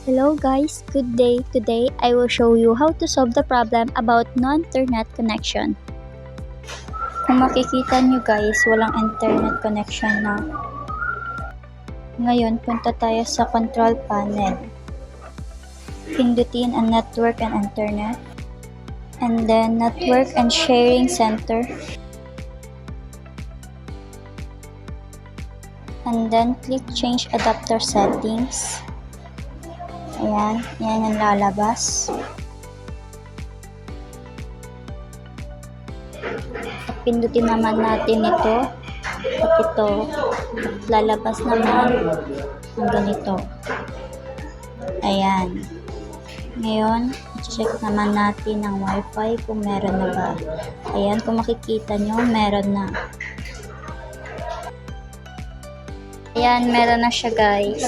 Hello guys, good day. Today I will show you how to solve the problem about non-internet connection. Kung makikita nyo guys, walang internet connection na. Ngayon, punta tayo sa control panel. Pindutin ang network and internet. And then network and sharing center. And then click change adapter settings. Ayan, yan ang lalabas. At pindutin naman natin ito. At ito, lalabas naman ang ganito. Ayan. Ngayon, check naman natin ang wifi kung meron na ba. Ayan, kung makikita nyo, meron na. Ayan, meron na siya guys.